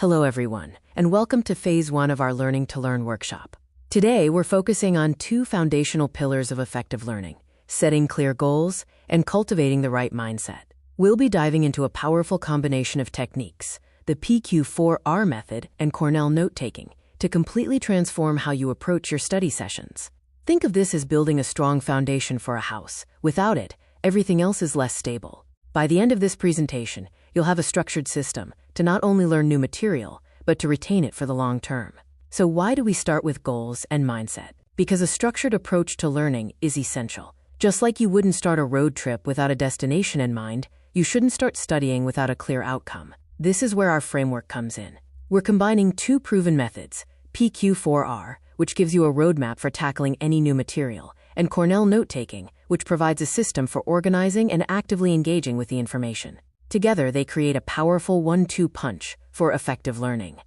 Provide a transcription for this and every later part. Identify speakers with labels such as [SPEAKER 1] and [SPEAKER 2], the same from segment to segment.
[SPEAKER 1] Hello everyone, and welcome to Phase 1 of our Learning to Learn workshop. Today, we're focusing on two foundational pillars of effective learning: setting clear goals and cultivating the right mindset. We'll be diving into a powerful combination of techniques, the PQ4R method and Cornell note-taking, to completely transform how you approach your study sessions. Think of this as building a strong foundation for a house. Without it, everything else is less stable. By the end of this presentation, you'll have a structured system to not only learn new material, but to retain it for the long term. So why do we start with goals and mindset? Because a structured approach to learning is essential. Just like you wouldn't start a road trip without a destination in mind, you shouldn't start studying without a clear outcome. This is where our framework comes in. We're combining two proven methods, PQ4R, which gives you a roadmap for tackling any new material, and Cornell note-taking, which provides a system for organizing and actively engaging with the information. Together, they create a powerful 1-2 punch for effective learning.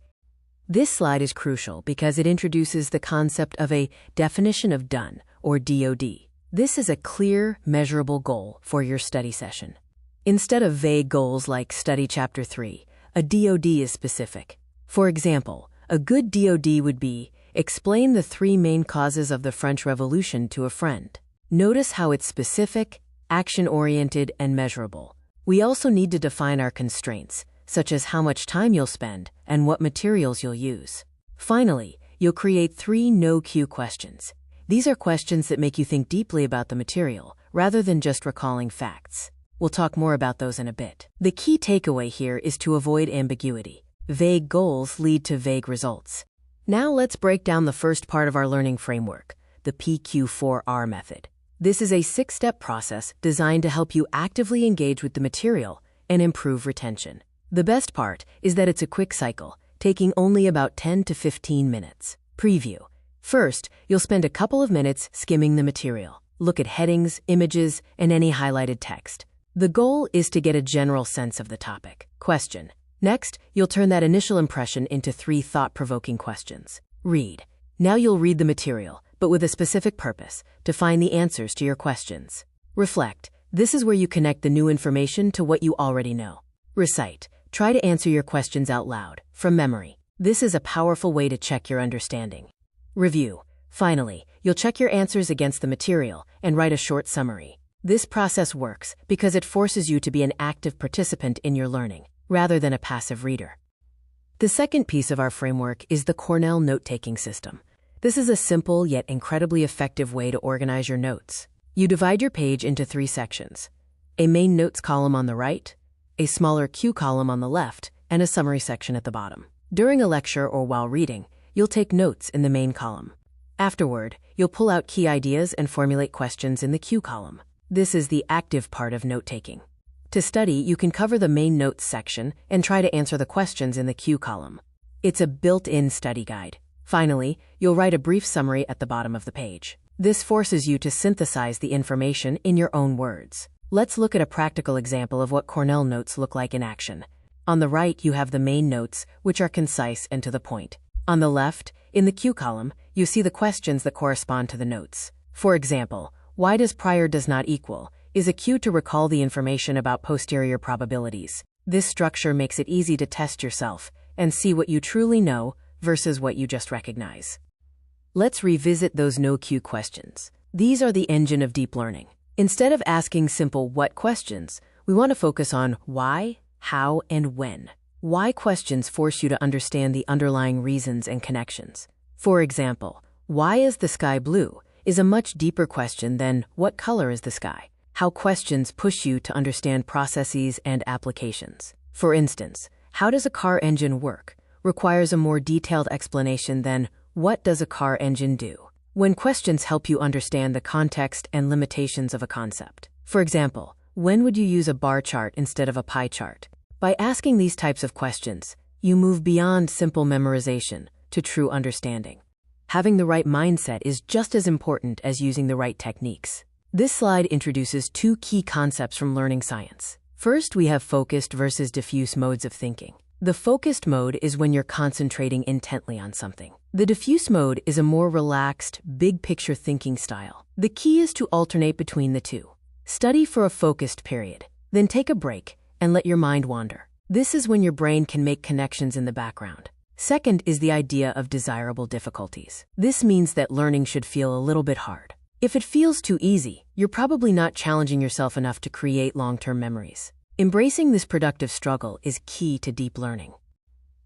[SPEAKER 1] This slide is crucial because it introduces the concept of a definition of done, or DOD. This is a clear, measurable goal for your study session. Instead of vague goals like study chapter 3, a DOD is specific. For example, a good DOD would be explain the 3 main causes of the French Revolution to a friend. Notice how it's specific, action-oriented, and measurable. We also need to define our constraints, such as how much time you'll spend and what materials you'll use. Finally, you'll create 3 no-cue questions. These are questions that make you think deeply about the material, rather than just recalling facts. We'll talk more about those in a bit. The key takeaway here is to avoid ambiguity. Vague goals lead to vague results. Now let's break down the first part of our learning framework, the PQ4R method. This is a 6-step process designed to help you actively engage with the material and improve retention. The best part is that it's a quick cycle, taking only about 10 to 15 minutes. Preview. First, you'll spend a couple of minutes skimming the material. Look at headings, images, and any highlighted text. The goal is to get a general sense of the topic. Question. Next, you'll turn that initial impression into 3 thought-provoking questions. Read. Now you'll read the material, but with a specific purpose, to find the answers to your questions. Reflect. This is where you connect the new information to what you already know. Recite. Try to answer your questions out loud, from memory. This is a powerful way to check your understanding. Review. Finally, you'll check your answers against the material and write a short summary. This process works because it forces you to be an active participant in your learning, rather than a passive reader. The second piece of our framework is the Cornell note-taking system. This is a simple yet incredibly effective way to organize your notes. You divide your page into 3 sections: a main notes column on the right, a smaller cue column on the left, and a summary section at the bottom. During a lecture or while reading, you'll take notes in the main column. Afterward, you'll pull out key ideas and formulate questions in the cue column. This is the active part of note-taking. To study, you can cover the main notes section and try to answer the questions in the cue column. It's a built-in study guide. Finally, you'll write a brief summary at the bottom of the page. This forces you to synthesize the information in your own words. Let's look at a practical example of what Cornell notes look like in action. On the right, you have the main notes, which are concise and to the point. On the left, in the cue column, you see the questions that correspond to the notes. For example, why does prior does not equal is a cue to recall the information about posterior probabilities. This structure makes it easy to test yourself and see what you truly know versus what you just recognize. Let's revisit those no-cue questions. These are the engine of deep learning. Instead of asking simple what questions, we want to focus on why, how, and when. Why questions force you to understand the underlying reasons and connections. For example, why is the sky blue is a much deeper question than what color is the sky. How questions push you to understand processes and applications. For instance, how does a car engine work requires a more detailed explanation than what does a car engine do. When questions help you understand the context and limitations of a concept. For example, when would you use a bar chart instead of a pie chart? By asking these types of questions, you move beyond simple memorization to true understanding. Having the right mindset is just as important as using the right techniques. This slide introduces 2 key concepts from learning science. First, we have focused versus diffuse modes of thinking. The focused mode is when you're concentrating intently on something. The diffuse mode is a more relaxed, big-picture thinking style. The key is to alternate between the two. Study for a focused period, then take a break and let your mind wander. This is when your brain can make connections in the background. Second is the idea of desirable difficulties. This means that learning should feel a little bit hard. If it feels too easy, you're probably not challenging yourself enough to create long-term memories. Embracing this productive struggle is key to deep learning.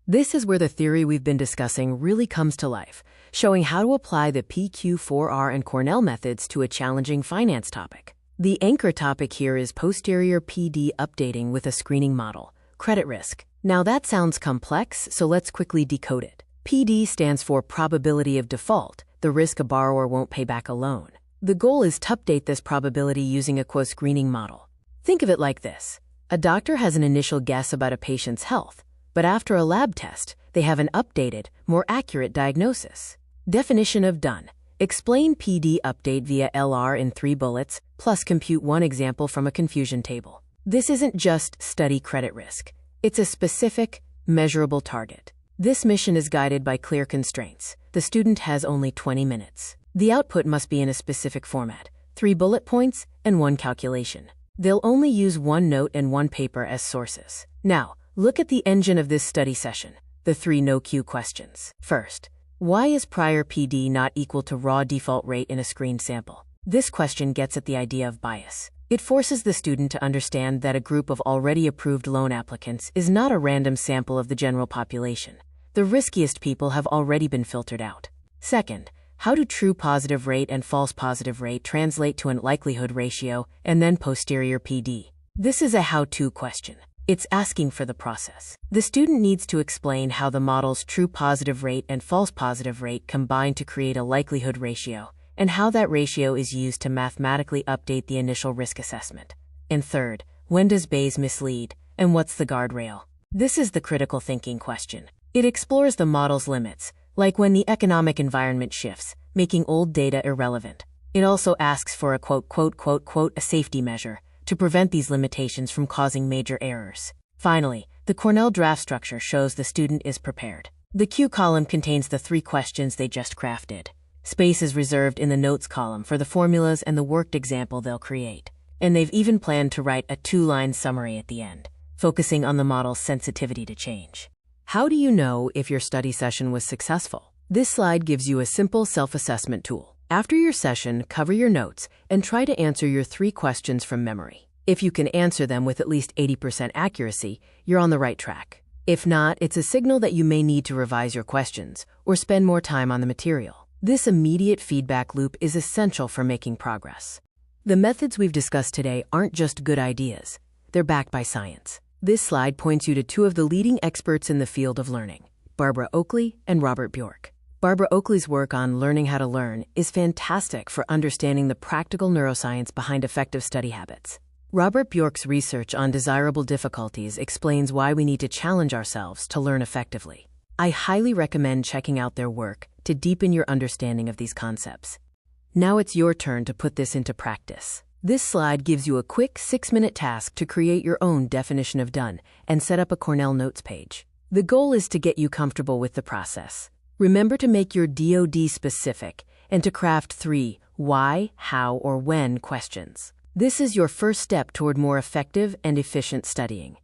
[SPEAKER 1] This is where the theory we've been discussing really comes to life, showing how to apply the PQ4R and Cornell methods to a challenging finance topic. The anchor topic here is posterior PD updating with a screening model, credit risk. Now that sounds complex, so let's quickly decode it. PD stands for probability of default, the risk a borrower won't pay back a loan. The goal is to update this probability using a screening model. Think of it like this. A doctor has an initial guess about a patient's health, but after a lab test, they have an updated, more accurate diagnosis. Definition of done. Explain PD update via LR in 3 bullets, plus compute one example from a confusion table. This isn't just study credit risk. It's a specific, measurable target. This mission is guided by clear constraints. The student has only 20 minutes. The output must be in a specific format, 3 bullet points and 1 calculation. They'll only use 1 note and 1 paper as sources. Now, look at the engine of this study session, the 3 no-Q questions. First, why is prior PD not equal to raw default rate in a screened sample? This question gets at the idea of bias. It forces the student to understand that a group of already approved loan applicants is not a random sample of the general population. The riskiest people have already been filtered out. Second, how do true positive rate and false positive rate translate to an likelihood ratio and then posterior PD? This is a how-to question. It's asking for the process. The student needs to explain how the model's true positive rate and false positive rate combine to create a likelihood ratio, and how that ratio is used to mathematically update the initial risk assessment. And third, when does Bayes mislead, and what's the guardrail? This is the critical thinking question. It explores the model's limits, like when the economic environment shifts, making old data irrelevant. It also asks for a safety measure to prevent these limitations from causing major errors. Finally, the Cornell draft structure shows the student is prepared. The Q column contains the 3 questions they just crafted. Space is reserved in the notes column for the formulas and the worked example they'll create. And they've even planned to write a 2-line summary at the end, focusing on the model's sensitivity to change. How do you know if your study session was successful? This slide gives you a simple self-assessment tool. After your session, cover your notes and try to answer your 3 questions from memory. If you can answer them with at least 80% accuracy, you're on the right track. If not, it's a signal that you may need to revise your questions or spend more time on the material. This immediate feedback loop is essential for making progress. The methods we've discussed today aren't just good ideas. They're backed by science. This slide points you to 2 of the leading experts in the field of learning, Barbara Oakley and Robert Bjork. Barbara Oakley's work on learning how to learn is fantastic for understanding the practical neuroscience behind effective study habits. Robert Bjork's research on desirable difficulties explains why we need to challenge ourselves to learn effectively. I highly recommend checking out their work to deepen your understanding of these concepts. Now it's your turn to put this into practice. This slide gives you a quick 6-minute task to create your own definition of done and set up a Cornell Notes page. The goal is to get you comfortable with the process. Remember to make your DoD specific and to craft 3 why, how, or when questions. This is your first step toward more effective and efficient studying.